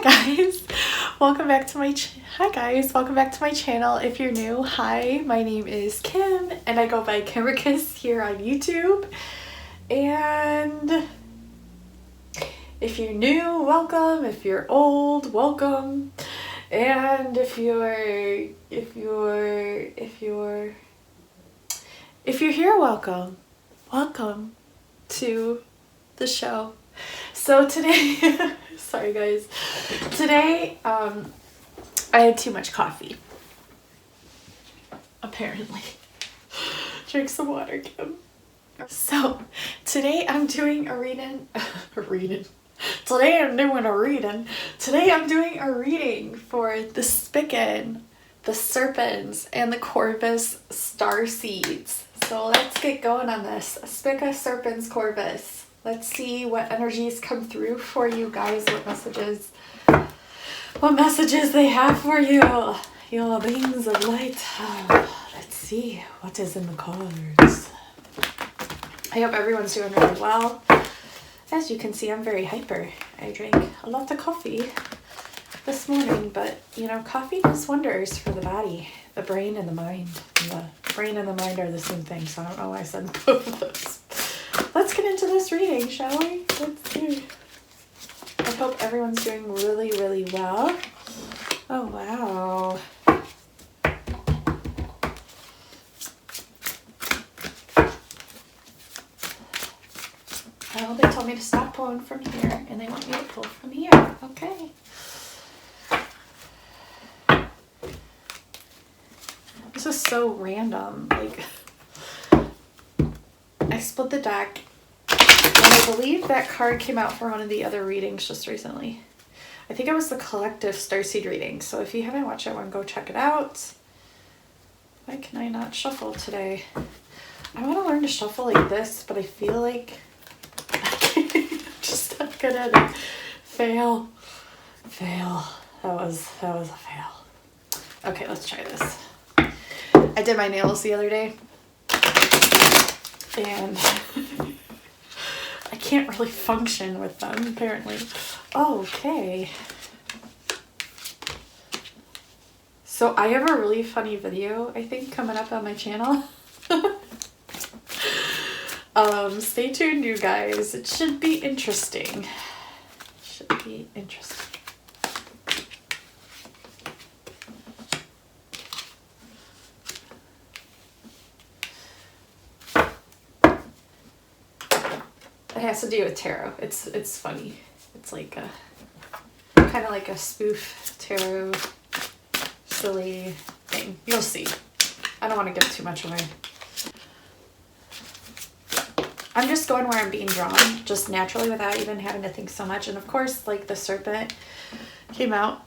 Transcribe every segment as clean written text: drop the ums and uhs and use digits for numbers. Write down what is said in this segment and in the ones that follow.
guys, welcome back to my channel. If you're new, hi, my name is Kim and I go by Kimricus here on YouTube. And if you're new, welcome. If you're old, welcome. And if you're here, welcome to the show. So today sorry guys, today I had too much coffee, apparently. Drink some water, Kim. So today I'm doing a reading. Today I'm doing a reading for the Spica, the Serpens, and the Corvus Starseeds. So let's get going on this. Spica, Serpens, Corvus. Let's see what energies come through for you guys, what messages they have for you, your beings of light. Let's see what is in the cards. I hope everyone's doing really well. As you can see, I'm very hyper. I drank a lot of coffee this morning, but you know, coffee does wonders for the body, the brain and the mind. And the brain and the mind are the same thing, so I don't know why I said both of those. Let's get into this reading, shall we? Let's see. I hope everyone's doing really, really well. Oh, wow. Well, they told me to stop pulling from here, and they want me to pull from here. Okay. This is so random. Like, I split the deck, and I believe that card came out for one of the other readings just recently. I think it was the collective Starseed reading, so if you haven't watched that one, go check it out. Why can I not shuffle today? I want to learn to shuffle like this, but I feel like I'm just not good at it. Fail. That was a fail. Okay, let's try this. I did my nails the other day, and I can't really function with them, apparently. Okay. So I have a really funny video, I think, coming up on my channel. Stay tuned, you guys. It should be interesting. It has to do with tarot. It's funny. It's like a kind of like a spoof tarot silly thing. You'll see. I don't want to give too much away. I'm just going where I'm being drawn, just naturally without even having to think so much. And of course, like the serpent came out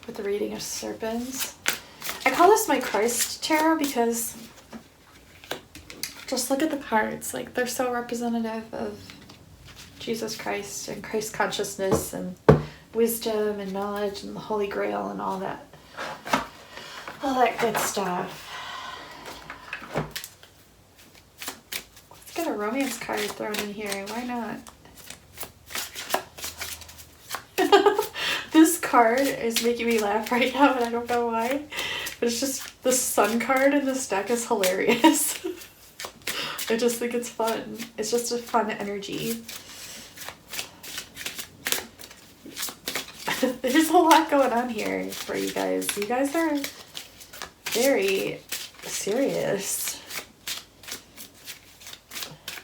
with the reading of Serpens. I call this my Christ tarot because just look at the cards. Like, they're so representative of Jesus Christ and Christ consciousness and wisdom and knowledge and the Holy Grail and all that good stuff. Let's get a romance card thrown in here. Why not? This card is making me laugh right now, and I don't know why. But it's just the sun card in this deck is hilarious. I just think it's fun. It's just a fun energy. There's a lot going on here for you guys. You guys are very serious.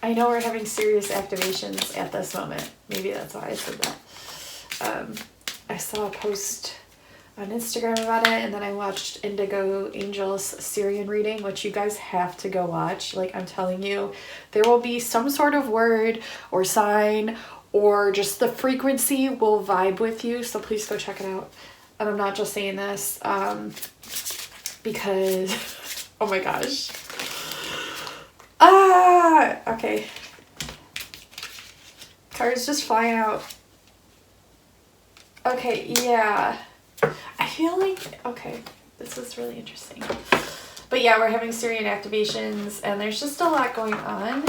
I know we're having serious activations at this moment. Maybe that's why I said that. I saw a post on Instagram about it, and then I watched Indigo Angel's Sirian reading, which you guys have to go watch. Like, I'm telling you, there will be some sort of word or sign or just the frequency will vibe with you, so please go check it out. And I'm not just saying this because oh my gosh. Okay. Cards just flying out. Okay, yeah. I feel like, okay, this is really interesting. But yeah, we're having Sirian activations, and there's just a lot going on.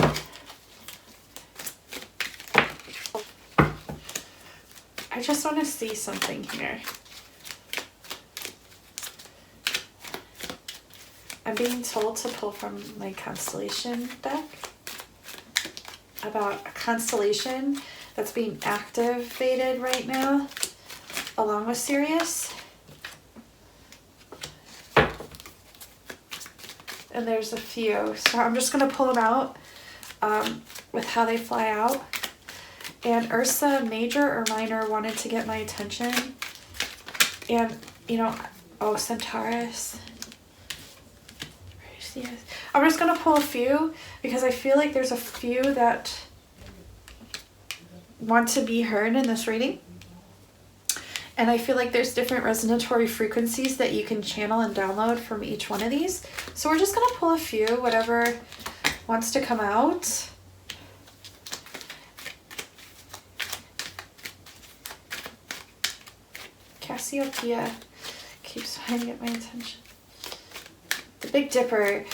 I just want to see something here. I'm being told to pull from my constellation deck about a constellation that's being activated right now along with Sirius. And there's a few, so I'm just going to pull them out with how they fly out. And Ursa Major or Minor wanted to get my attention. And, you know, oh, Centaurus. I'm just going to pull a few because I feel like there's a few that want to be heard in this reading. And I feel like there's different resonatory frequencies that you can channel and download from each one of these. So we're just going to pull a few, whatever wants to come out. Cassiopeia keeps trying to get my attention. The Big Dipper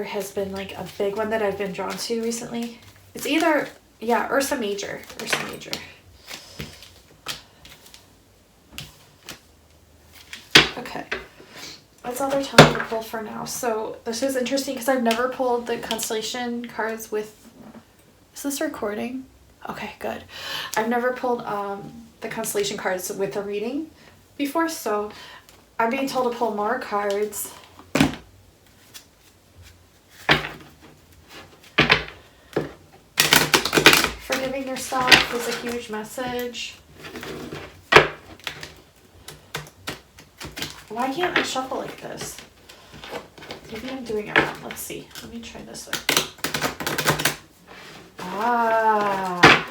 has been like a big one that I've been drawn to recently. It's either, yeah, Ursa Major. Okay, that's all they're telling me to pull for now. So this is interesting because I've never pulled the constellation cards with, is this recording? Okay, good. I've never pulled the constellation cards with a reading before, so I'm being told to pull more cards. Forgiving yourself is a huge message. Why can't I shuffle like this? Maybe I'm doing it wrong. Let's see. Let me try this way. Ah,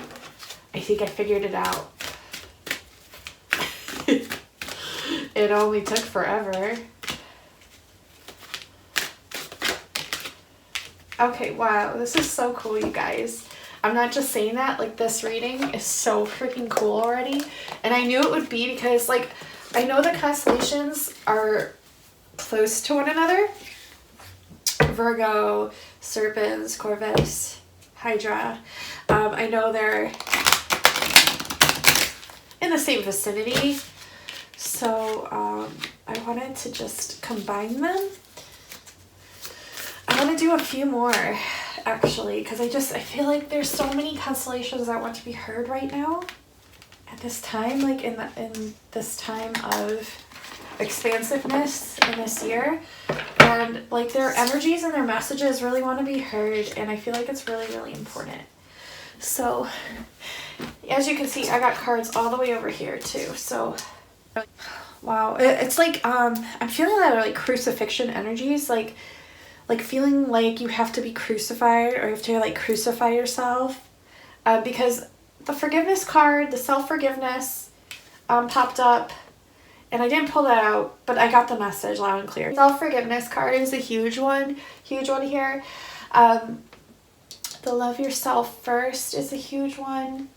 I think I figured it out. It only took forever. Okay, wow. This is so cool, you guys. I'm not just saying that. Like, this reading is so freaking cool already. And I knew it would be because, like, I know the constellations are close to one another. Virgo, Serpens, Corvus, Hydra. I know they're in the same vicinity. So I wanted to just combine them. I want to do a few more, actually, because I feel like there's so many constellations that want to be heard right now at this time, like in this time of expansiveness in this year, and like their energies and their messages really want to be heard, and I feel like it's really, really important. So as you can see, I got cards all the way over here too. So wow, it's like I'm feeling that like crucifixion energies, like feeling like you have to be crucified, or you have to like crucify yourself, because the forgiveness card, the self-forgiveness, popped up, and I didn't pull that out, but I got the message loud and clear. Self-forgiveness card is a huge one here. The love yourself first is a huge one.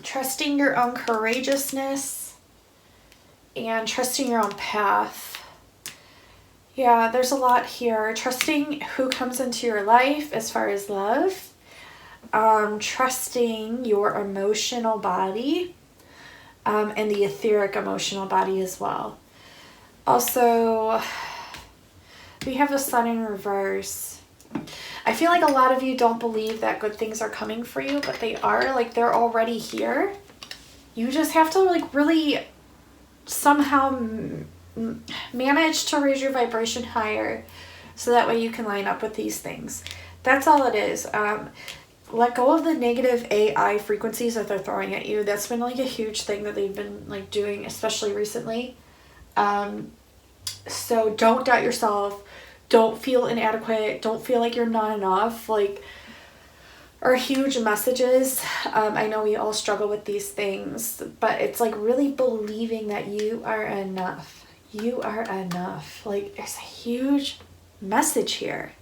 Trusting your own courageousness and trusting your own path. Yeah, there's a lot here. Trusting who comes into your life as far as love. Trusting your emotional body, and the etheric emotional body as well. Also, we have the sun in reverse. I feel like a lot of you don't believe that good things are coming for you, but they are. Like, they're already here. You just have to like really somehow manage to raise your vibration higher, so that way you can line up with these things. That's all it is. Let go of the negative AI frequencies that they're throwing at you. That's been like a huge thing that they've been like doing, especially recently. So don't doubt yourself. Don't feel inadequate. Don't feel like you're not enough. Like, are huge messages. I know we all struggle with these things, but it's like really believing that you are enough. You are enough. Like, there's a huge message here.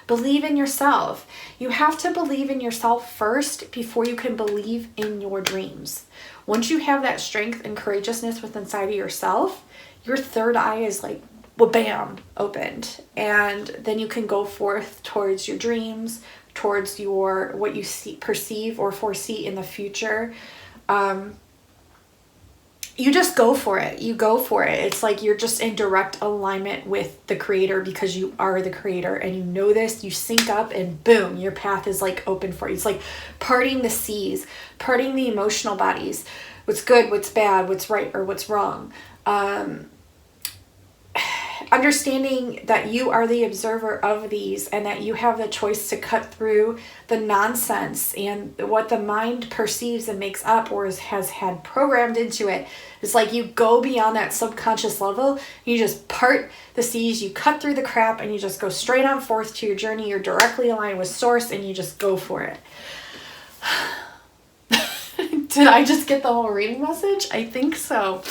Believe in yourself. You have to believe in yourself first before you can believe in your dreams. Once you have that strength and courageousness within inside of yourself, your third eye is like, bam, opened. And then you can go forth towards your dreams, towards your what you see, perceive or foresee in the future. you just go for it. You go for it. It's like you're just in direct alignment with the creator because you are the creator and you know this. You sync up and boom, your path is like open for you. It's like parting the seas, parting the emotional bodies. What's good, what's bad, what's right or what's wrong. Understanding that you are the observer of these and that you have the choice to cut through the nonsense and what the mind perceives and makes up or has had programmed into it. It's like you go beyond that subconscious level. You just part the seas, you cut through the crap, and you just go straight on forth to your journey. You're directly aligned with source and you just go for it. Did I just get the whole reading message? I think so.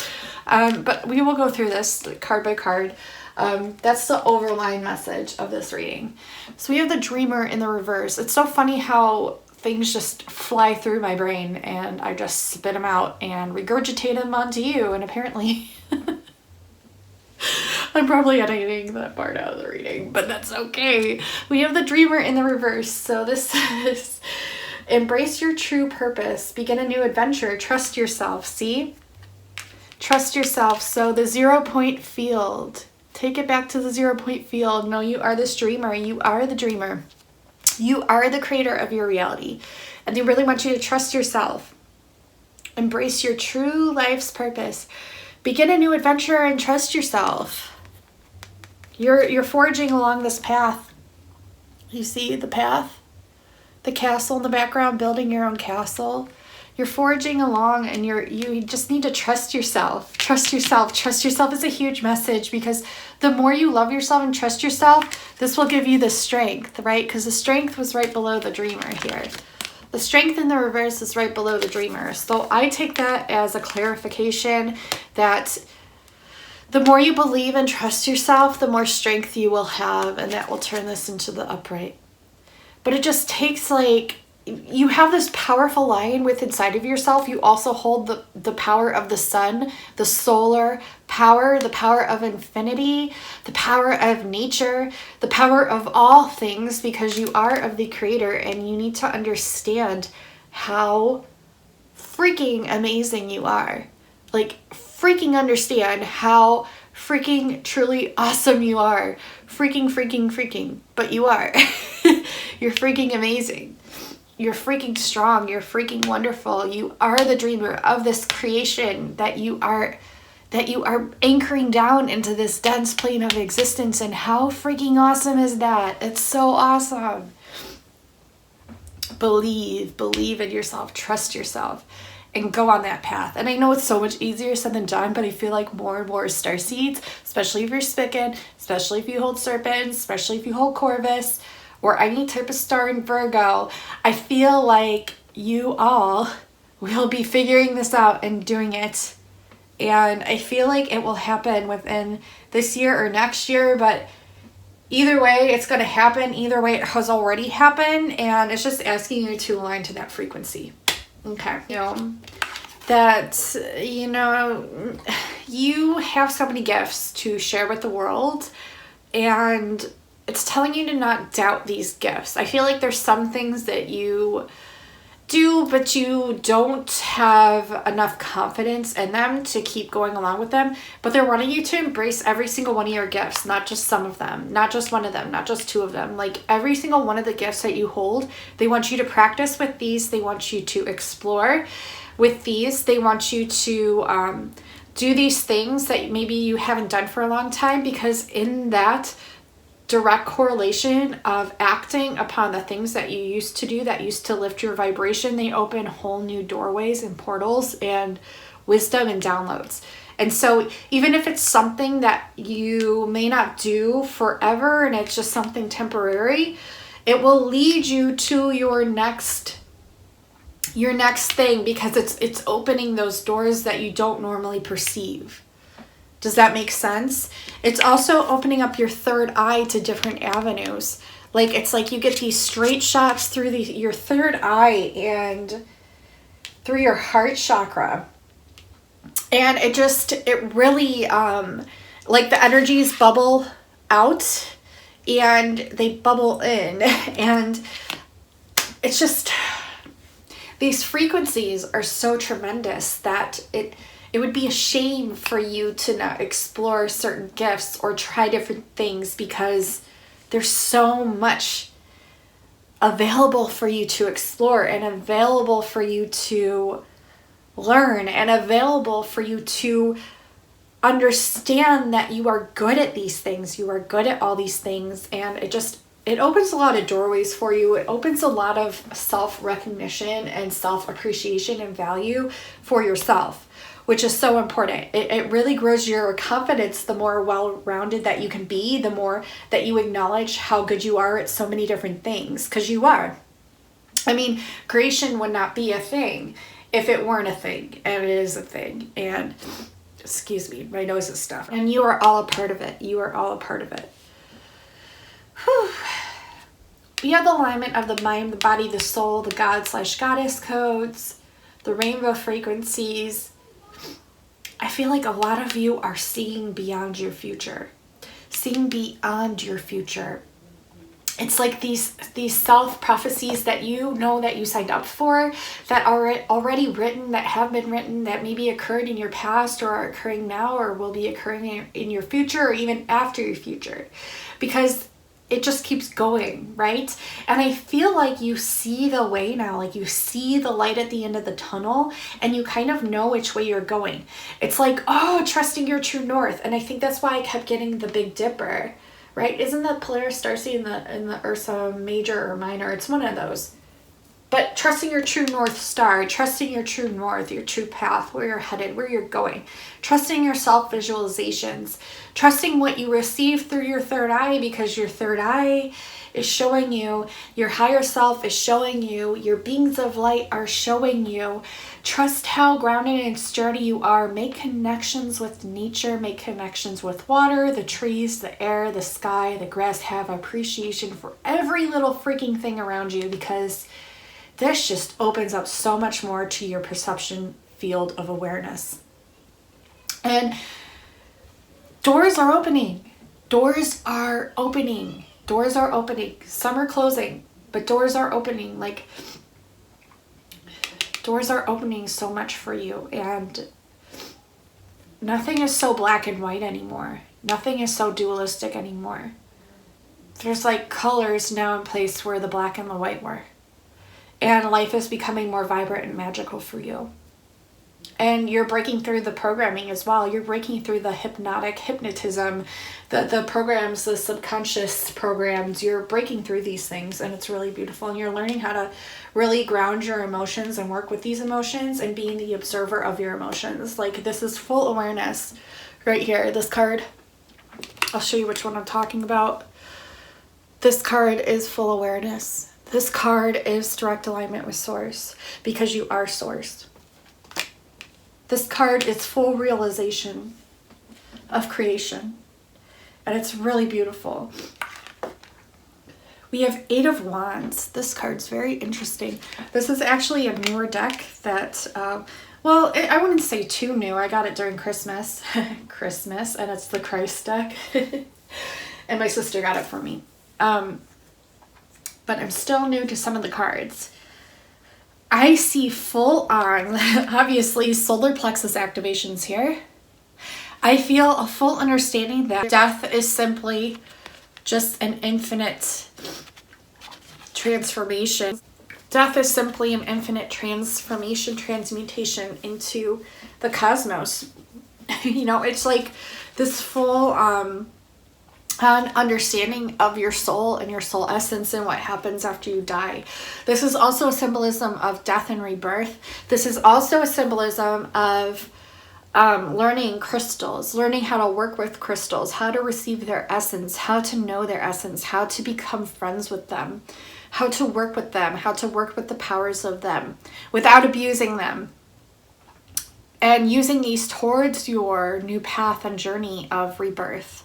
But we will go through this card by card. That's the overline message of this reading. So we have the Dreamer in the reverse. It's so funny how things just fly through my brain and I just spit them out and regurgitate them onto you. And apparently I'm probably editing that part out of the reading, but that's okay. We have the Dreamer in the reverse. So this is embrace your true purpose, begin a new adventure, trust yourself. See? Trust yourself. So the 0 point field. Take it back to the 0 point field. No, you are this dreamer. You are the dreamer. You are the creator of your reality. And they really want you to trust yourself. Embrace your true life's purpose. Begin a new adventure and trust yourself. You're forging along this path. You see the path? The castle in the background, building your own castle. You're forging along and you just need to trust yourself. Trust yourself. Trust yourself is a huge message because the more you love yourself and trust yourself, this will give you the strength, right? Because the strength was right below the dreamer here. The strength in the reverse is right below the dreamer. So I take that as a clarification that the more you believe and trust yourself, the more strength you will have, and that will turn this into the upright. But it just takes like, you have this powerful lion within inside of yourself. You also hold the power of the sun, the solar power, the power of infinity, the power of nature, the power of all things, because you are of the creator and you need to understand how freaking amazing you are. Like, freaking understand how freaking truly awesome you are. Freaking. But you are. You're freaking amazing. You're freaking strong. You're freaking wonderful. You are the dreamer of this creation that you are anchoring down into this dense plane of existence. And how freaking awesome is that? It's so awesome. Believe in yourself, trust yourself, and go on that path. And I know it's so much easier said than done, but I feel like more and more Starseeds, especially if you're Spica, especially if you hold Serpens, especially if you hold Corvus, or any type of star in Virgo, I feel like you all will be figuring this out and doing it. And I feel like it will happen within this year or next year, but either way, it's going to happen. Either way, it has already happened, and it's just asking you to align to that frequency. Okay. You have so many gifts to share with the world, and it's telling you to not doubt these gifts. I feel like there's some things that you do, but you don't have enough confidence in them to keep going along with them. But they're wanting you to embrace every single one of your gifts, not just some of them, not just one of them, not just two of them. Like every single one of the gifts that you hold, they want you to practice with these. They want you to explore with these. They want you to do these things that maybe you haven't done for a long time, because in that direct correlation of acting upon the things that you used to do that used to lift your vibration, they open whole new doorways and portals and wisdom and downloads. And so even if it's something that you may not do forever and it's just something temporary, it will lead you to your next thing, because it's opening those doors that you don't normally perceive. Does that make sense? It's also opening up your third eye to different avenues. Like, it's like you get these straight shots through your third eye and through your heart chakra. And it really, like the energies bubble out and they bubble in. And it's just, these frequencies are so tremendous that it would be a shame for you to not explore certain gifts or try different things, because there's so much available for you to explore and available for you to learn and available for you to understand that you are good at these things. You are good at all these things, and it opens a lot of doorways for you. It opens a lot of self-recognition and self-appreciation and value for yourself, which is so important. It really grows your confidence the more well-rounded that you can be, the more that you acknowledge how good you are at so many different things, because you are. I mean, creation would not be a thing if it weren't a thing, and it is a thing. And excuse me, my nose is stuffed. And you are all a part of it. You are all a part of it. Whew. We have the alignment of the mind, the body, the soul, the God/goddess codes, the rainbow frequencies. I feel like a lot of you are seeing beyond your future. Seeing beyond your future. It's like these self-prophecies that you know that you signed up for, that are already written, that have been written, that maybe occurred in your past or are occurring now or will be occurring in your future or even after your future. Because it just keeps going, right? And I feel like you see the way now, like you see the light at the end of the tunnel and you kind of know which way you're going. It's like, oh, trusting your true north. And I think that's why I kept getting the Big Dipper. Right? Isn't the Polaris Starseed in the Ursa Major or Minor? It's one of those. But trusting your true North Star, trusting your true north, your true path, where you're headed, where you're going. Trusting your self-visualizations. Trusting what you receive through your third eye, because your third eye is showing you, your higher self is showing you, your beings of light are showing you. Trust how grounded and sturdy you are. Make connections with nature. Make connections with water, the trees, the air, the sky, the grass. Have appreciation for every little freaking thing around you, because this just opens up so much more to your perception field of awareness. And doors are opening. Doors are opening. Doors are opening. Some are closing, but doors are opening. Like, doors are opening so much for you, and nothing is so black and white anymore. Nothing is so dualistic anymore. There's like colors now in place where the black and the white were. And life is becoming more vibrant and magical for you. And you're breaking through the programming as well. You're breaking through the hypnotism, the programs, the subconscious programs. You're breaking through these things, and it's really beautiful. And you're learning how to really ground your emotions and work with these emotions and being the observer of your emotions. Like, this is full awareness right here. This card, I'll show you which one I'm talking about. This card is full awareness. This card is direct alignment with Source, because you are Source. This card is full realization of creation, and it's really beautiful. We have 8 of Wands. This card's very interesting. This is actually a newer deck that, well, I wouldn't say too new. I got it during Christmas. Christmas, and it's the Christ deck. And my sister got it for me. But I'm still new to some of the cards. I see full on, obviously, solar plexus activations here. I feel a full understanding that death is simply just an infinite transformation. Death is simply an infinite transformation, transmutation into the cosmos. You know, it's like this full understanding of your soul and your soul essence and what happens after you die. This is also a symbolism of death and rebirth. This is also a symbolism of learning crystals, learning how to work with crystals, how to receive their essence, how to know their essence, how to become friends with them, how to work with them, how to work with the powers of them without abusing them. And using these towards your new path and journey of rebirth.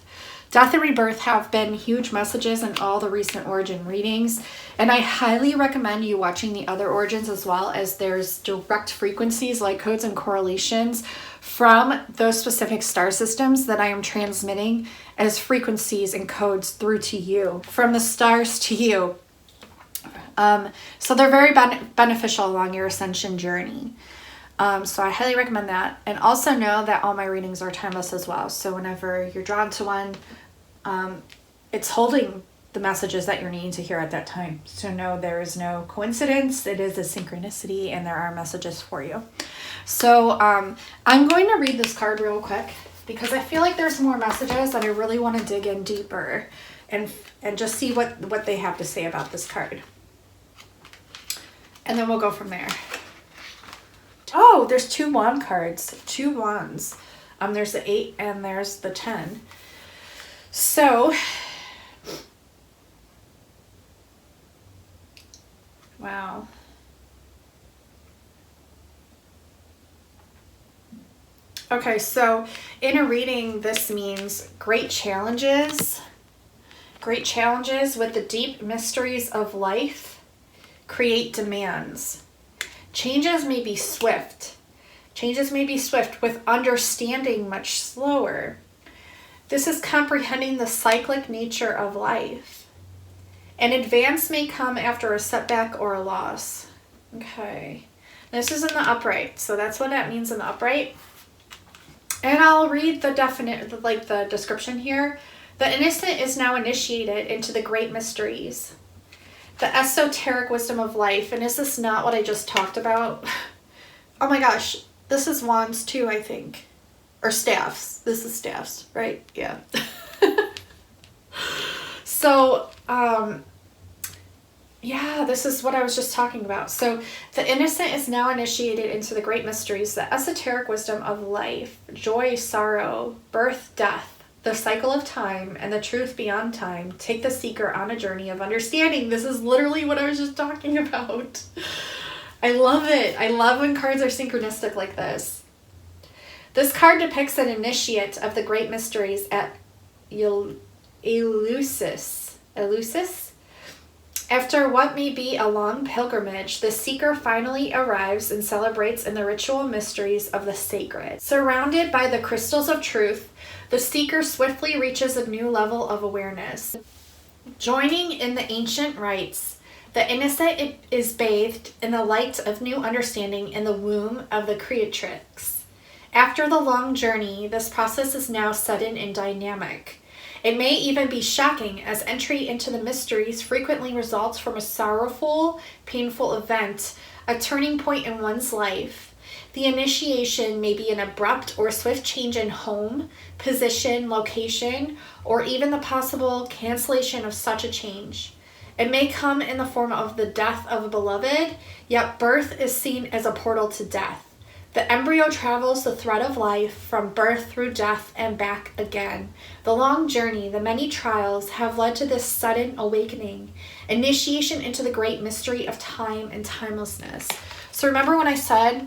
Death and rebirth have been huge messages in all the recent origin readings, and I highly recommend you watching the other origins as well, as there's direct frequencies, light codes, and correlations from those specific star systems that I am transmitting as frequencies and codes through to you, from the stars to you. So they're very beneficial along your ascension journey. So I highly recommend that. And also know that all my readings are timeless as well. So whenever you're drawn to one, it's holding the messages that you're needing to hear at that time. So no, there is no coincidence. It is a synchronicity, and there are messages for you. So I'm going to read this card real quick because I feel like there's more messages and I really want to dig in deeper and just see what they have to say about this card. And then we'll go from there. Oh, there's 2 wand cards. 2 wands. There's the 8 and there's the 10. So, wow. Okay, so in a reading, this means great challenges with the deep mysteries of life create demands. Changes may be swift. With understanding much slower. This is comprehending the cyclic nature of life. An advance may come after a setback or a loss. Okay. This is in the upright, so that's what that means in the upright. And I'll read the the description here. The innocent is now initiated into the great mysteries, the esoteric wisdom of life. And is this not what I just talked about? Oh my gosh, this is wands too, I think. Or staffs. This is staffs, right? Yeah. So, yeah, this is what I was just talking about. So the innocent is now initiated into the great mysteries, the esoteric wisdom of life, joy, sorrow, birth, death, the cycle of time, and the truth beyond time. Take the seeker on a journey of understanding. This is literally what I was just talking about. I love it. I love when cards are synchronistic like this. This card depicts an initiate of the great mysteries at Eleusis. After what may be a long pilgrimage, the seeker finally arrives and celebrates in the ritual mysteries of the sacred. Surrounded by the crystals of truth, the seeker swiftly reaches a new level of awareness. Joining in the ancient rites, the innocent is bathed in the light of new understanding in the womb of the creatrix. After the long journey, this process is now sudden and dynamic. It may even be shocking, as entry into the mysteries frequently results from a sorrowful, painful event, a turning point in one's life. The initiation may be an abrupt or swift change in home, position, location, or even the possible cancellation of such a change. It may come in the form of the death of a beloved, yet birth is seen as a portal to death. The embryo travels the thread of life from birth through death and back again. The long journey, the many trials have led to this sudden awakening, initiation into the great mystery of time and timelessness. So remember when I said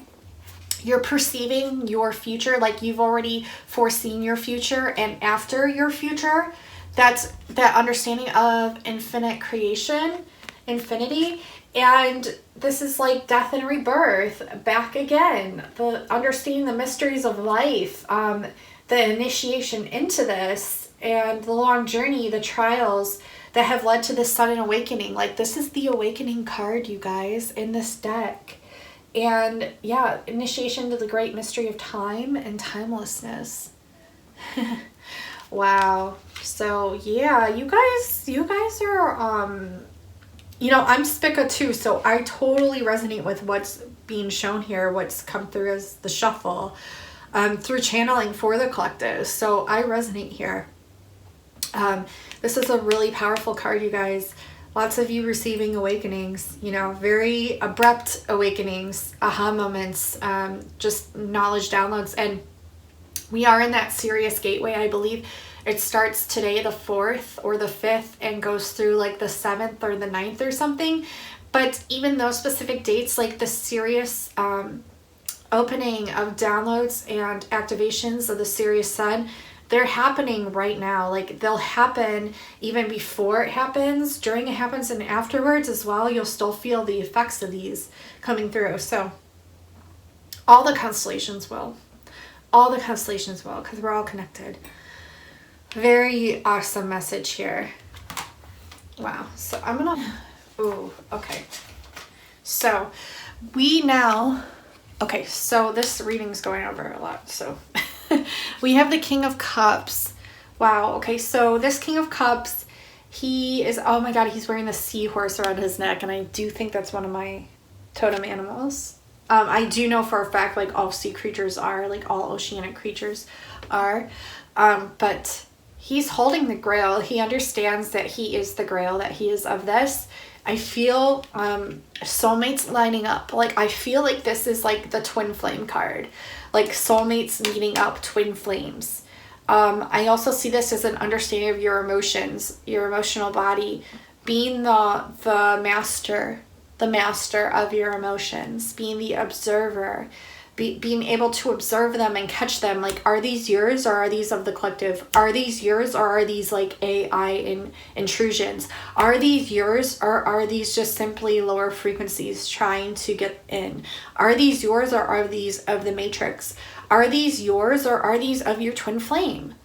you're perceiving your future, like you've already foreseen your future, and after your future, that's that understanding of infinite creation, infinity. And this is like death and rebirth, back again, the understanding the mysteries of life, the initiation into this, and the long journey, the trials that have led to this sudden awakening. Like, this is the awakening card, you guys, in this deck. And yeah, initiation to the great mystery of time and timelessness. Wow. So yeah, you guys are you know, I'm Spica too, so I totally resonate with what's being shown here, what's come through as the shuffle, through channeling for the collective. So I resonate here. This is a really powerful card, you guys. Lots of you receiving awakenings, you know, very abrupt awakenings, aha moments, just knowledge downloads. And we are in that Sirius gateway, I believe. It starts today, the 4th or the 5th, and goes through like the 7th or the 9th or something. But even those specific dates, like the Sirius opening of downloads and activations of the Sirius Sun, they're happening right now. Like, they'll happen even before it happens, during it happens, and afterwards as well. You'll still feel the effects of these coming through. So all the constellations will. All the constellations will, because we're all connected. Very awesome message here. Wow. So I'm gonna Ooh, okay. So we now, okay, so this reading's going over a lot. So we have the King of Cups. Wow. Okay. So this King of Cups, he is, oh my God, he's wearing the seahorse around his neck. And I do think that's one of my totem animals. I do know for a fact, like all sea creatures are, like all oceanic creatures are. But he's holding the grail. He understands that he is the grail, that he is of this. I feel soulmates lining up. Like, I feel like this is like the twin flame card. Like soulmates meeting up, twin flames. I also see this as an understanding of your emotions, your emotional body, being the master of your emotions, being the observer, being able to observe them and catch them. Like, are these yours or are these of the collective? Are these yours or are these like AI intrusions? Are these yours or are these just simply lower frequencies trying to get in? Are these yours or are these of the matrix? Are these yours or are these of your twin flame?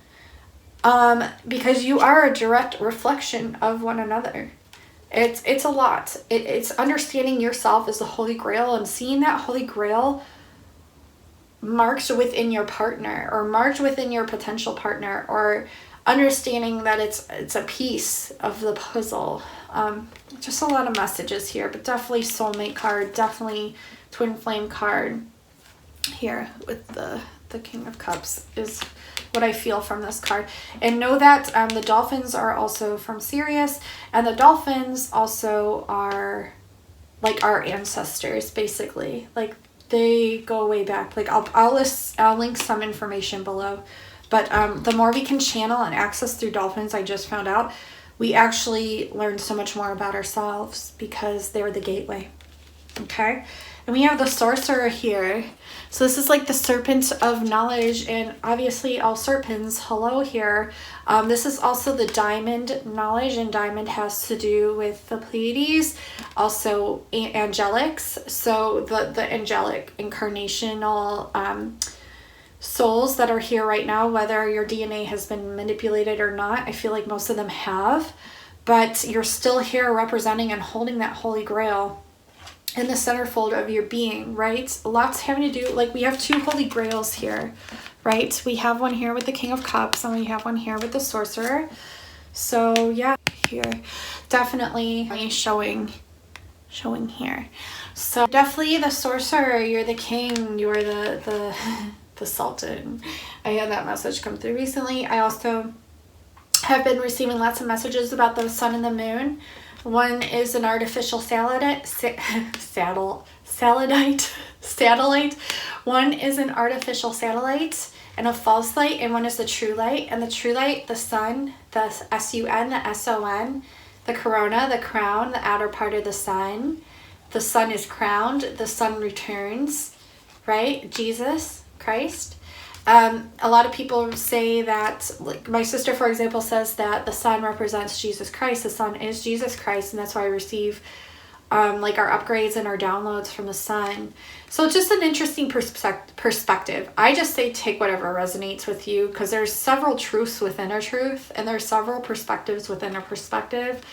Because you are a direct reflection of one another. It's a lot. It's understanding yourself as the Holy Grail and seeing that Holy Grail marked within your partner or marked within your potential partner, or understanding that it's a piece of the puzzle. Just a lot of messages here, but definitely soulmate card, definitely twin flame card here with the King of Cups is what I feel from this card. And know that the dolphins are also from Sirius, and the dolphins also are like our ancestors, basically. Like, they go way back. Like, I'll link some information below. But the more we can channel and access through dolphins, I just found out, we actually learn so much more about ourselves because they're the gateway. Okay? And we have the sorcerer here. So this is like the serpent of knowledge, and obviously all serpents, hello here. This is also the diamond knowledge, and diamond has to do with the Pleiades, also angelics. So the angelic incarnational souls that are here right now, whether your DNA has been manipulated or not, I feel like most of them have, but you're still here representing and holding that Holy Grail in the centerfold of your being, right? Lots having to do, like, we have two Holy Grails here, right? We have one here with the King of Cups, and we have one here with the Sorcerer. So yeah, here definitely showing here. So definitely the Sorcerer, you're the king, you're the Sultan. I had that message come through recently. I also have been receiving lots of messages about the sun and the moon. One is an artificial satellite. One is an artificial satellite and a false light, and one is the true light. And the true light, the sun, the S-U-N, the S-O-N, the corona, the crown, the outer part of the sun. The sun is crowned, the sun returns, right? Jesus Christ. A lot of people say that, like my sister, for example, says that the sun represents Jesus Christ. The sun is Jesus Christ, and that's why I receive like our upgrades and our downloads from the sun. So it's just an interesting perspective. I just say take whatever resonates with you, because there's several truths within a truth, and there's several perspectives within a perspective.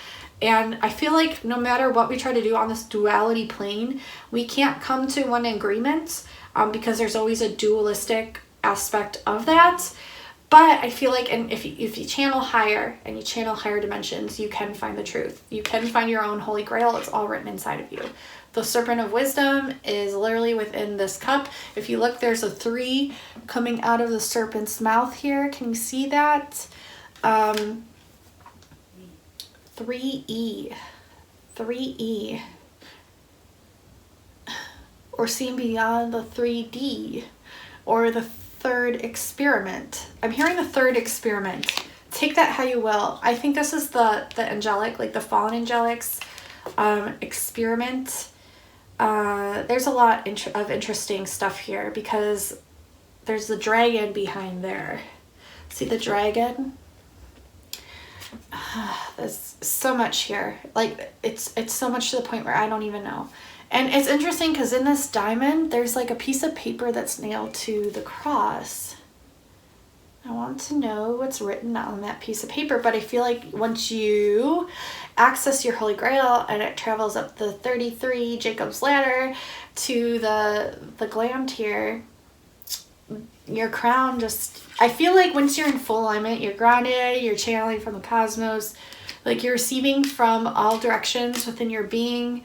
And I feel like no matter what we try to do on this duality plane, we can't come to one agreement because there's always a dualistic aspect of that. But I feel like, and if you channel higher and you channel higher dimensions, you can find the truth. You can find your own Holy Grail. It's all written inside of you. The Serpent of Wisdom is literally within this cup. If you look, there's a 3 coming out of the serpent's mouth here. Can you see that? 3E. 3E. Or seen beyond the 3D. Or the third experiment. I'm hearing the third experiment. Take that how you will. I think this is the angelic, like the fallen angelics experiment. There's a lot of interesting stuff here, because there's the dragon behind there. See the dragon? There's so much here. Like, it's so much to the point where I don't even know. And it's interesting because in this diamond, there's like a piece of paper that's nailed to the cross. I want to know what's written on that piece of paper. But I feel like once you access your Holy Grail and it travels up the 33 Jacob's Ladder to the gland here, your crown just, I feel like once you're in full alignment, you're grounded, you're channeling from the cosmos, like you're receiving from all directions within your being,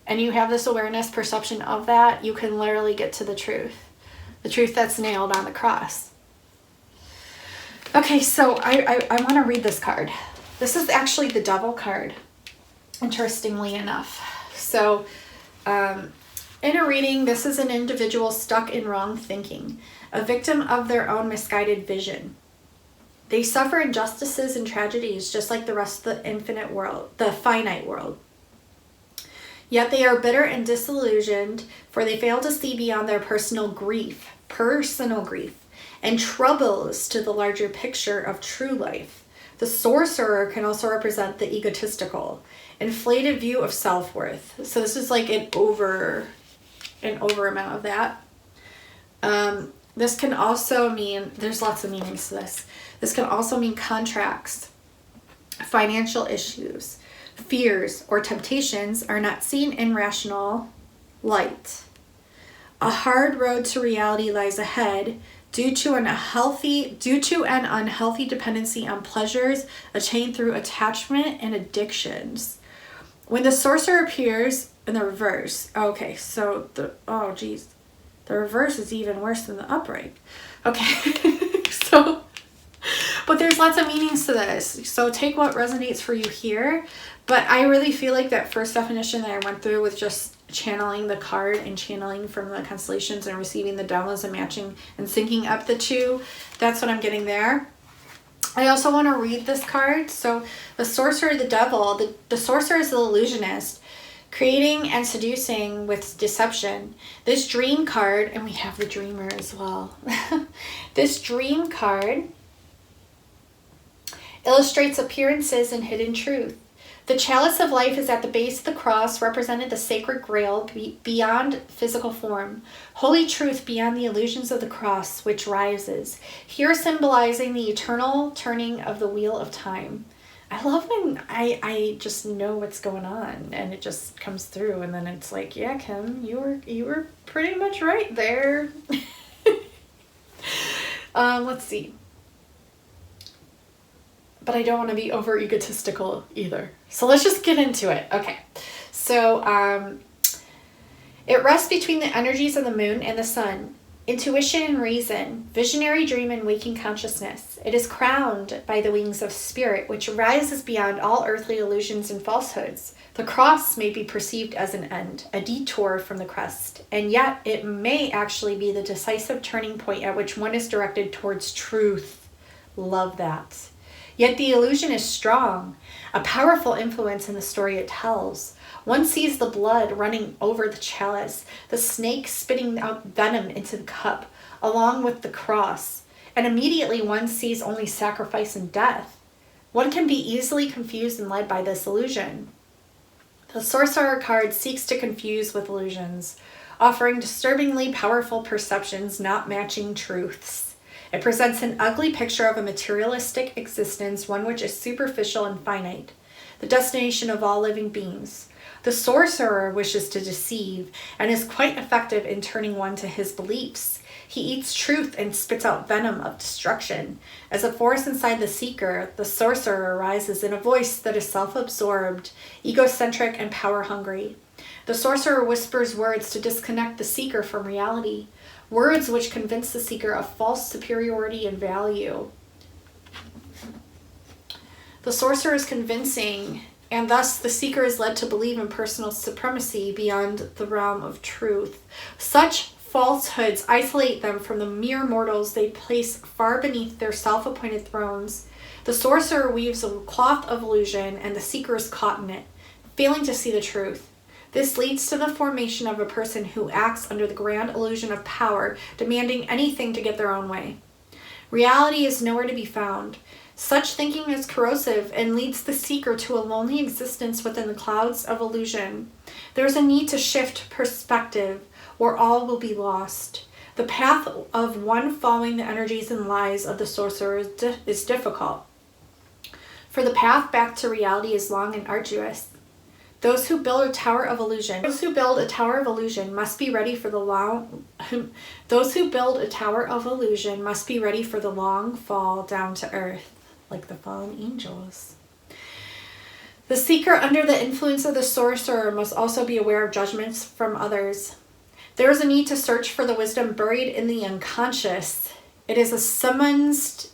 and you have this awareness, perception of that, you can literally get to the truth that's nailed on the cross. Okay, so I want to read this card. This is actually the Devil card, interestingly enough. So in a reading, this is an individual stuck in wrong thinking, a victim of their own misguided vision. They suffer injustices and tragedies just like the rest of the infinite world, the finite world. Yet they are bitter and disillusioned, for they fail to see beyond their personal grief, and troubles to the larger picture of true life. The sorcerer can also represent the egotistical, inflated view of self-worth. So this is like an over amount of that. This can also mean, there's lots of meanings to this. This can also mean contracts, financial issues, fears, or temptations are not seen in rational light. A hard road to reality lies ahead due to an unhealthy dependency on pleasures attained through attachment and addictions. When the sorcerer appears in the reverse, okay, so the reverse is even worse than the upright. Okay, so, but there's lots of meanings to this. So take what resonates for you here. But I really feel like that first definition that I went through with just channeling the card and channeling from the constellations and receiving the downloads and matching and syncing up the two, that's what I'm getting there. I also want to read this card. So the sorcerer, the devil, the sorcerer is the illusionist, creating and seducing with deception. This dream card, and we have the dreamer as well. This dream card illustrates appearances and hidden truth. The chalice of life is at the base of the cross, represented the sacred grail beyond physical form. Holy truth beyond the illusions of the cross, which rises. Here symbolizing the eternal turning of the wheel of time. I love when I just know what's going on and it just comes through, and then it's like, yeah, Kim, you were pretty much right there. Let's see. But I don't want to be over egotistical either. So let's just get into it. Okay. So it rests between the energies of the moon and the sun. Intuition and reason, visionary dream and waking consciousness. It is crowned by the wings of spirit, which rises beyond all earthly illusions and falsehoods. The cross may be perceived as an end, a detour from the crest, and yet it may actually be the decisive turning point at which one is directed towards truth. Love that. Yet the illusion is strong, a powerful influence in the story it tells. One sees the blood running over the chalice, the snake spitting out venom into the cup, along with the cross, and immediately one sees only sacrifice and death. One can be easily confused and led by this illusion. The sorcerer card seeks to confuse with illusions, offering disturbingly powerful perceptions not matching truths. It presents an ugly picture of a materialistic existence, one which is superficial and finite, the destination of all living beings. The sorcerer wishes to deceive and is quite effective in turning one to his beliefs. He eats truth and spits out venom of destruction. As a force inside the seeker, the sorcerer arises in a voice that is self-absorbed, egocentric, and power-hungry. The sorcerer whispers words to disconnect the seeker from reality. Words which convince the seeker of false superiority and value. The sorcerer is convincing, and thus the seeker is led to believe in personal supremacy beyond the realm of truth. Such falsehoods isolate them from the mere mortals they place far beneath their self-appointed thrones. The sorcerer weaves a cloth of illusion, and the seeker is caught in it, failing to see the truth. This leads to the formation of a person who acts under the grand illusion of power, demanding anything to get their own way. Reality is nowhere to be found. Such thinking is corrosive and leads the seeker to a lonely existence within the clouds of illusion. There is a need to shift perspective, or all will be lost. The path of one following the energies and lies of the sorcerer is difficult, for the path back to reality is long and arduous. Those who build a tower of illusion must be ready for the long fall down to earth, like the fallen angels. The seeker under the influence of the sorcerer must also be aware of judgments from others. There is a need to search for the wisdom buried in the unconscious. It is a summons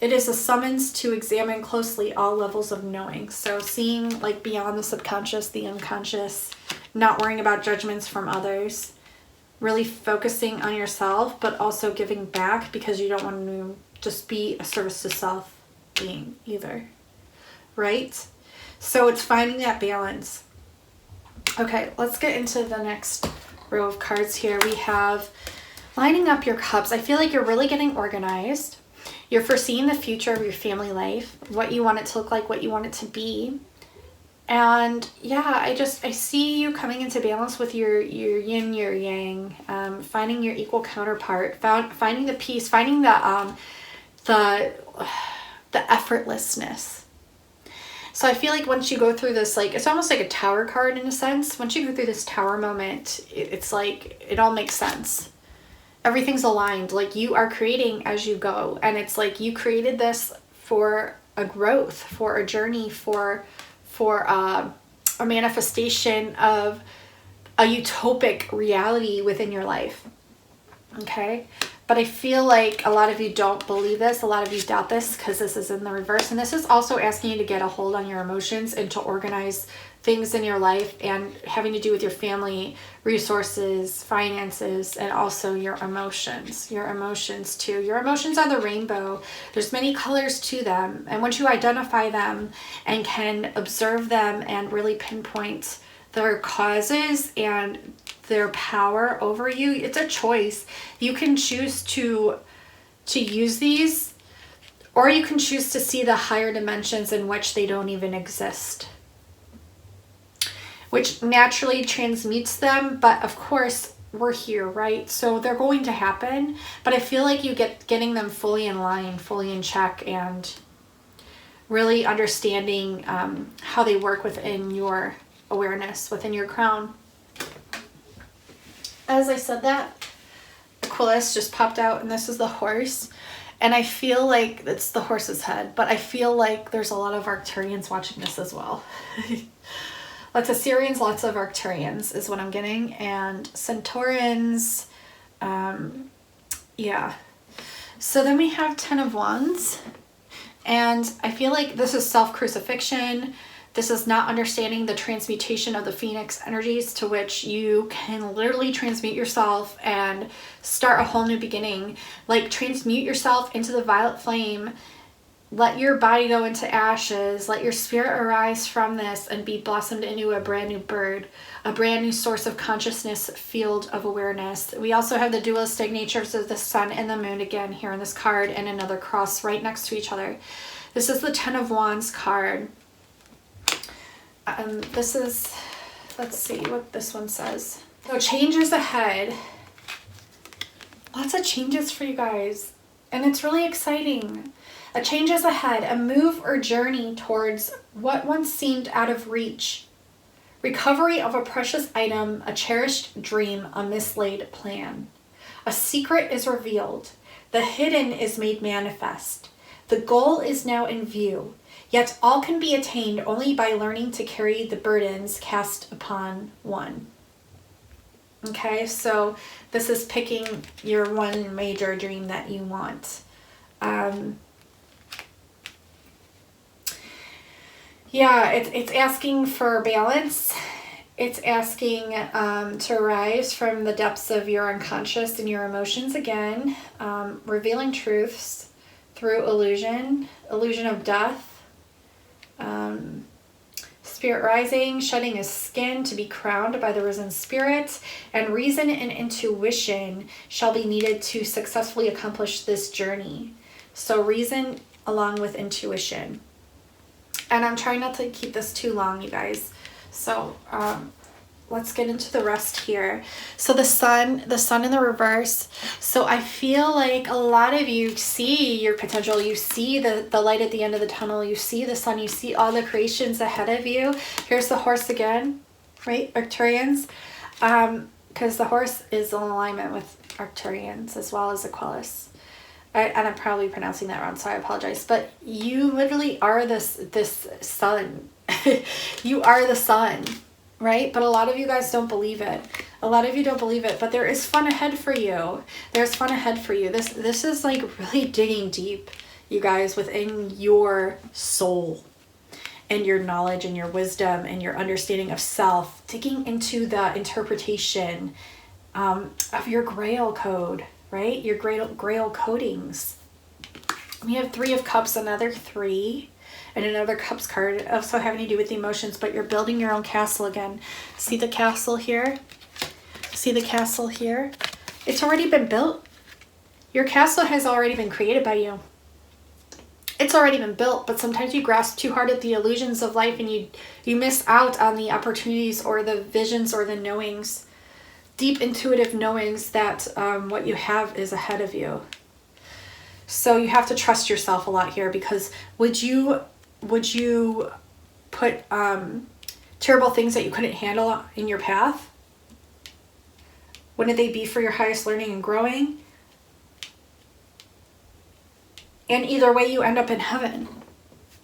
to examine closely all levels of knowing. So seeing like beyond the subconscious, the unconscious, not worrying about judgments from others, really focusing on yourself, but also giving back, because you don't want to just be a service to self being either, right? So it's finding that balance. Okay, let's get into the next row of cards here. We have lining up your cups. I feel like you're really getting organized. You're foreseeing the future of your family life, what you want it to look like, what you want it to be. And yeah, I see you coming into balance with your yin, your yang, finding your equal counterpart, finding the peace, finding the effortlessness. So I feel like once you go through this, like, it's almost like a tower card in a sense. Once you go through this tower moment, it's like, it all makes sense. Everything's aligned. Like, you are creating as you go. And it's like, you created this for a growth, for a journey, for a manifestation of a utopic reality within your life. Okay? But I feel like a lot of you don't believe this. A lot of you doubt this because this is in the reverse. And this is also asking you to get a hold on your emotions and to organize things in your life, and having to do with your family, resources, finances, and also your emotions. Your emotions too. Your emotions are the rainbow. There's many colors to them. And once you identify them and can observe them and really pinpoint their causes and their power over you, it's a choice. You can choose to use these, or you can choose to see the higher dimensions in which they don't even exist, which naturally transmutes them. But of course, we're here, right? So they're going to happen, but I feel like you getting them fully in line, fully in check, and really understanding how they work within your awareness, within your crown. As I said that, Aquilus just popped out, and this is the horse. And I feel like it's the horse's head, but I feel like there's a lot of Arcturians watching this as well. Lots of Sirians, lots of Arcturians is what I'm getting. And Centaurans, yeah. So then we have 10 of Wands. And I feel like this is self-crucifixion. This is not understanding the transmutation of the Phoenix energies, to which you can literally transmute yourself and start a whole new beginning. Like, transmute yourself into the violet flame. Let your body go into ashes. Let your spirit arise from this and be blossomed into a brand new bird, a brand new source of consciousness, field of awareness. We also have the dualistic natures of the sun and the moon again here in this card, and another cross right next to each other. This is the 10 of Wands card. This is, let's see what this one says. So changes ahead. Lots of changes for you guys. And it's really exciting. A change is ahead, a move or journey towards what once seemed out of reach. Recovery of a precious item, a cherished dream, a mislaid plan. A secret is revealed. The hidden is made manifest. The goal is now in view. Yet all can be attained only by learning to carry the burdens cast upon one. Okay, so this is picking your one major dream that you want. Yeah, it's asking for balance. It's asking to rise from the depths of your unconscious and your emotions again, revealing truths through illusion of death. Spirit rising, shedding his skin to be crowned by the risen spirit, and reason and intuition shall be needed to successfully accomplish this journey. So reason along with intuition. And I'm trying not to keep this too long, you guys. So let's get into the rest here. So the sun in the reverse. So I feel like a lot of you see your potential. You see the light at the end of the tunnel. You see the sun. You see all the creations ahead of you. Here's the horse again, right? Arcturians. Because the horse is in alignment with Arcturians as well as Aquilus. And I'm probably pronouncing that wrong, so I apologize. But you literally are this sun. You are the sun, right? But a lot of you guys don't believe it. A lot of you don't believe it, but there is fun ahead for you. There's fun ahead for you. This is like really digging deep, you guys, within your soul and your knowledge and your wisdom and your understanding of self, digging into the interpretation of your Grail code, right? Your Grail codings. We have 3 of Cups, another 3, and another Cups card, also having to do with the emotions, but you're building your own castle again. See the castle here? See the castle here? It's already been built. Your castle has already been created by you. It's already been built, but sometimes you grasp too hard at the illusions of life and you miss out on the opportunities or the visions or the knowings, deep intuitive knowings that what you have is ahead of you. So you have to trust yourself a lot here, because would you put terrible things that you couldn't handle in your path? Wouldn't they be for your highest learning and growing? And either way, you end up in heaven.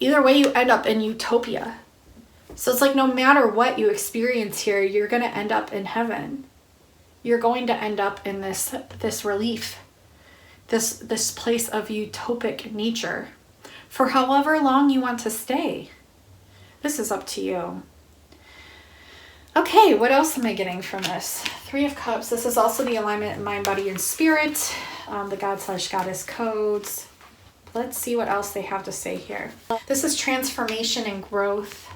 Either way, you end up in utopia. So it's like no matter what you experience here, you're going to end up in heaven. You're going to end up in this relief, this place of utopic nature for however long you want to stay. This is up to you. Okay, what else am I getting from this? 3 of Cups. This is also the alignment in mind, body, and spirit. The God/Goddess codes. Let's see what else they have to say here. This is transformation and growth.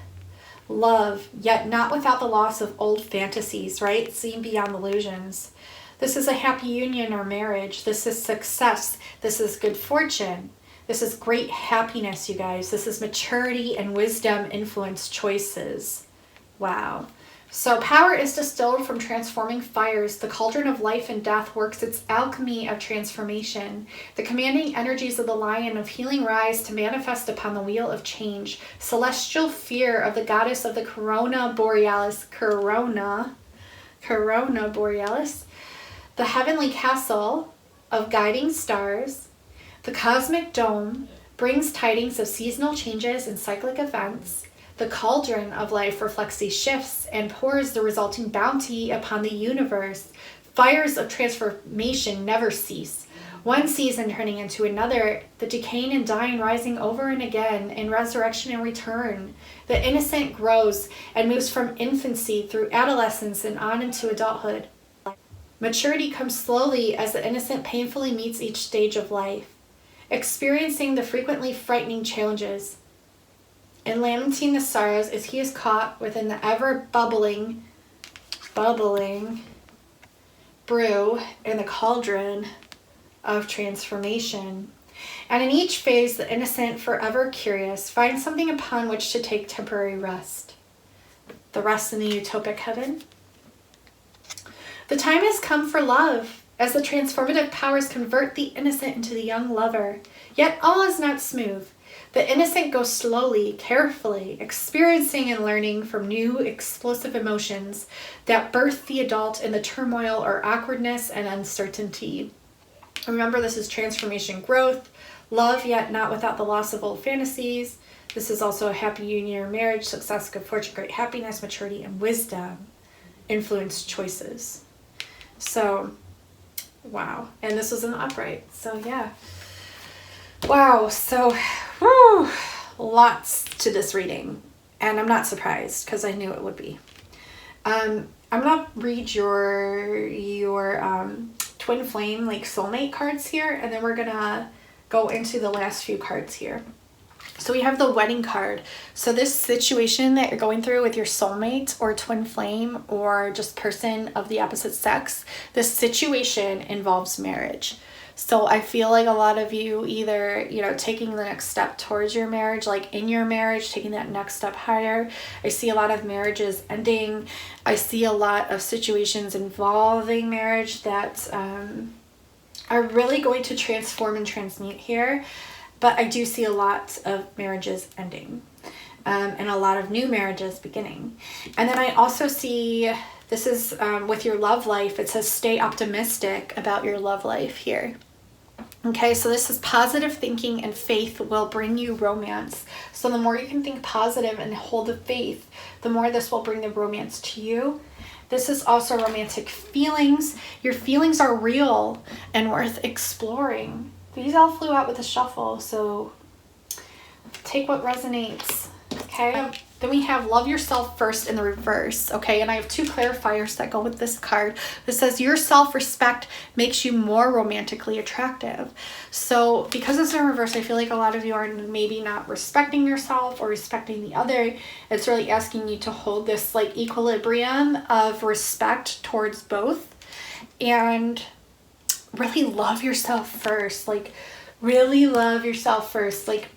Love, yet not without the loss of old fantasies, right? Seeing beyond illusions. This is a happy union or marriage. This is success. This is good fortune. This is great happiness, you guys. This is maturity and wisdom influence choices. Wow. So power is distilled from transforming fires. The cauldron of life and death works its alchemy of transformation. The commanding energies of the lion of healing rise to manifest upon the wheel of change. Celestial fear of the goddess of the Corona Borealis. Corona Borealis. The heavenly castle of guiding stars. The cosmic dome brings tidings of seasonal changes and cyclic events. The cauldron of life reflects these shifts and pours the resulting bounty upon the universe. Fires of transformation never cease. One season turning into another, the decaying and dying rising over and again in resurrection and return. The innocent grows and moves from infancy through adolescence and on into adulthood. Maturity comes slowly as the innocent painfully meets each stage of life, experiencing the frequently frightening challenges and lamenting the sorrows as he is caught within the ever bubbling brew in the cauldron of transformation. And in each phase, the innocent, forever curious, finds something upon which to take temporary rest. The rest in the utopic heaven. The time has come for love, as the transformative powers convert the innocent into the young lover. Yet all is not smooth. The innocent goes slowly, carefully, experiencing and learning from new explosive emotions that birth the adult in the turmoil or awkwardness and uncertainty. Remember, this is transformation, growth, love, yet not without the loss of old fantasies. This is also a happy union or marriage, success, good fortune, great happiness, maturity, and wisdom influence choices. So, wow. And this was an upright. So, yeah. Wow. So, whew, lots to this reading. And I'm not surprised because I knew it would be. I'm going to read your twin flame, like soulmate cards here. And then we're going to go into the last few cards here. So we have the wedding card. So this situation that you're going through with your soulmate or twin flame or just person of the opposite sex, this situation involves marriage. So I feel like a lot of you either, you know, taking the next step towards your marriage, like in your marriage, taking that next step higher. I see a lot of marriages ending. I see a lot of situations involving marriage that are really going to transform and transmute here. But I do see a lot of marriages ending and a lot of new marriages beginning. And then I also see, this is with your love life, it says stay optimistic about your love life here. Okay, so this is positive thinking and faith will bring you romance. So the more you can think positive and hold the faith, the more this will bring the romance to you. This is also romantic feelings. Your feelings are real and worth exploring. These all flew out with the shuffle, so take what resonates, okay? Then we have love yourself first in the reverse, okay? And I have two clarifiers that go with this card. This says your self-respect makes you more romantically attractive. So because it's in reverse, I feel like a lot of you are maybe not respecting yourself or respecting the other. It's really asking you to hold this like equilibrium of respect towards both and really love yourself first. Like really love yourself first. Like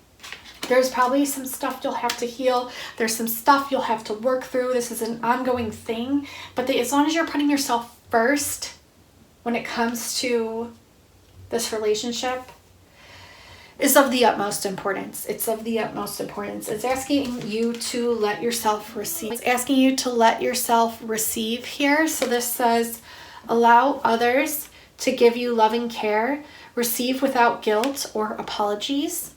there's probably some stuff you'll have to heal. There's some stuff you'll have to work through. This is an ongoing thing. But as long as you're putting yourself first when it comes to this relationship, is of the utmost importance. It's of the utmost importance. It's asking you to let yourself receive. It's asking you to let yourself receive here. So this says, allow others to give you loving care. Receive without guilt or apologies.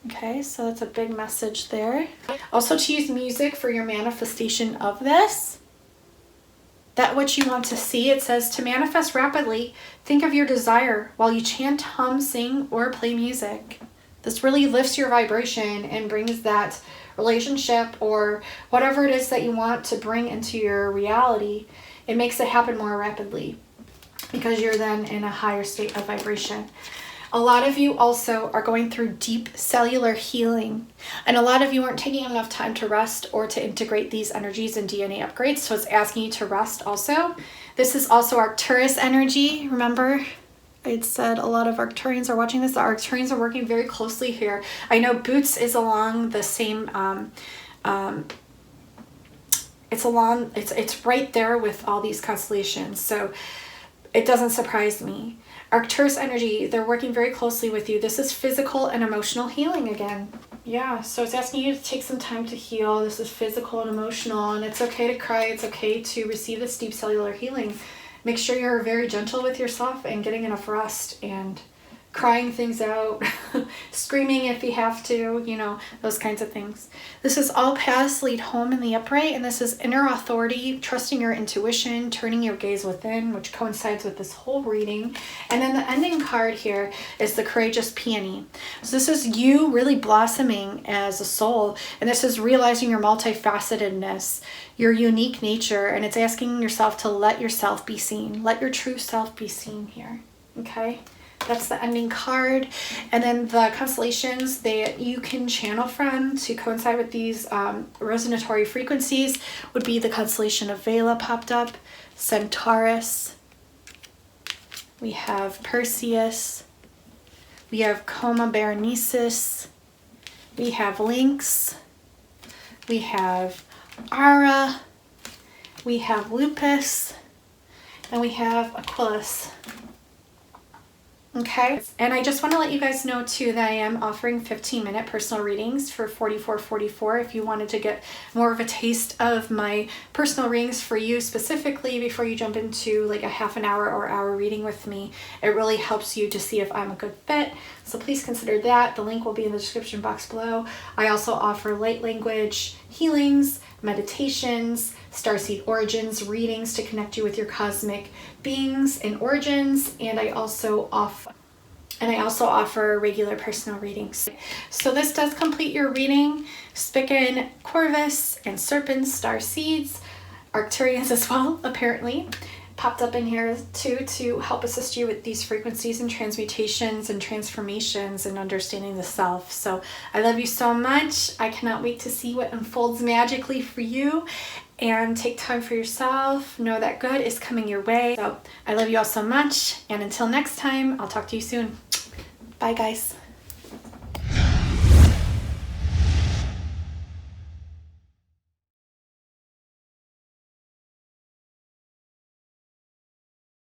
Okay, so that's a big message there. Also to use music for your manifestation of this. That what you want to see, it says to manifest rapidly, think of your desire while you chant, hum, sing, or play music. This really lifts your vibration and brings that relationship or whatever it is that you want to bring into your reality. It makes it happen more rapidly because you're then in a higher state of vibration. A lot of you also are going through deep cellular healing, and a lot of you aren't taking enough time to rest or to integrate these energies and DNA upgrades, so it's asking you to rest also. This is also Arcturus energy. Remember, I had said a lot of Arcturians are watching this. The Arcturians are working very closely here. I know Boots is along the same, it's right there with all these constellations, so it doesn't surprise me. Arcturus energy, they're working very closely with you. This is physical and emotional healing again. Yeah, so it's asking you to take some time to heal. This is physical and emotional, and it's okay to cry. It's okay to receive this deep cellular healing. Make sure you're very gentle with yourself and getting enough rest and crying things out, screaming if you have to, you know, those kinds of things. This is all paths lead home in the upright, and this is inner authority, trusting your intuition, turning your gaze within, which coincides with this whole reading. And then the ending card here is the courageous peony. So this is you really blossoming as a soul, and this is realizing your multifacetedness, your unique nature, and it's asking yourself to let yourself be seen. Let your true self be seen here, okay? That's the ending card. And then the constellations that you can channel from to coincide with these resonatory frequencies would be the constellation of Vela popped up, Centaurus, we have Perseus, we have Coma Berenices, we have Lynx, we have Ara, we have Lupus, and we have Aquilus. Okay, and I just want to let you guys know too that I am offering 15-minute personal readings for $44.44 if you wanted to get more of a taste of my personal readings for you specifically before you jump into like a half an hour or hour reading with me. It really helps you to see if I'm a good fit, so please consider that. The link will be in the description box below. I also offer light language healings, meditations, Starseed origins readings to connect you with your cosmic beings and origins, and I also offer regular personal readings. So this does complete your reading. Spica and Corvus and Serpens, Starseeds, Arcturians as well, apparently. popped up in here too to help assist you with these frequencies and transmutations and transformations and understanding the self. So I love you so much. I cannot wait to see what unfolds magically for you. And take time for yourself. Know that good is coming your way. So I love you all so much. And until next time, I'll talk to you soon. Bye, guys.